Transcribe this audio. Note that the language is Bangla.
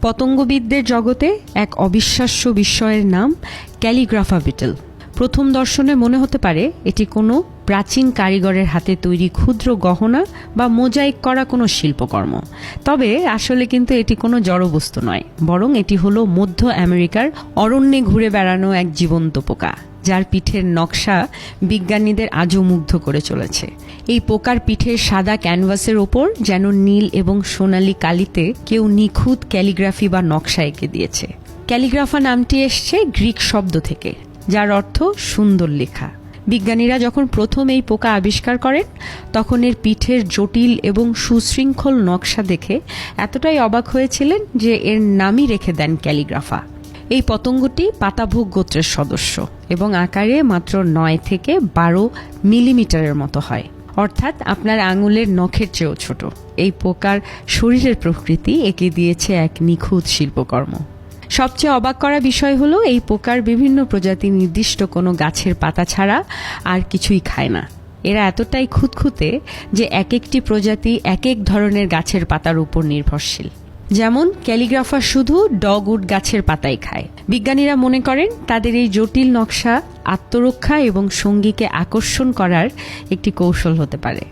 পতঙ্গবিদদের জগতে এক অবিশ্বাস্য বিস্ময়ের নাম ক্যালিগ্রাফা বিটল। প্রথম দর্শনে মনে হতে পারে এটি কোনো প্রাচীন কারিগরের হাতে তৈরি ক্ষুদ্র গহনা বা মোজাইক করা কোনো শিল্পকর্ম। তবে আসলে কিন্তু এটি কোনো জড়বস্তু নয়, বরং এটি হলো মধ্য আমেরিকার অরণ্যে ঘুরে বেড়ানো এক জীবন্ত পোকা, যার পিঠের নকশা বিজ্ঞানীদের আজও মুগ্ধ করে চলেছে। এই পোকার পিঠের সাদা ক্যানভাসের ওপর যেন নীল এবং সোনালী কালিতে কেউ নিখুঁত ক্যালিগ্রাফি বা নকশা এঁকে দিয়েছে। ক্যালিগ্রাফা নামটি এসছে গ্রিক শব্দ থেকে, যার অর্থ সুন্দর লেখা। বিজ্ঞানীরা যখন প্রথম এই পোকা আবিষ্কার করেন, তখন এর পিঠের জটিল এবং সুশৃঙ্খল নকশা দেখে এতটাই অবাক হয়েছিলেন যে এর নামই রেখে দেন ক্যালিগ্রাফা। এই পতঙ্গটি পাতাভোগ গোত্রের সদস্য এবং আকারে মাত্র 9 থেকে 12 মিলিমিটারের মতো হয়, অর্থাৎ আপনার আঙুলের নখের চেয়েও ছোট। এই পোকার শরীরের প্রকৃতি এঁকে দিয়েছে এক নিখুঁত শিল্পকর্ম। সবচেয়ে অবাক করা বিষয় হলো এই পোকার বিভিন্ন প্রজাতি নির্দিষ্ট কোনো গাছের পাতা ছাড়া আর কিছুই খায় না। এরা এতটাই খুঁতখুঁতে যে এক একটি প্রজাতি এক এক ধরনের গাছের পাতার উপর নির্ভরশীল। যেমন ক্যালিগ্রাফা শুধু ডগউড গাছের পাতাই খায়। বিজ্ঞানীরা মনে করেন তাদের এই জটিল নকশা আত্মরক্ষা এবং সঙ্গীকে আকর্ষণ করার একটি কৌশল হতে পারে।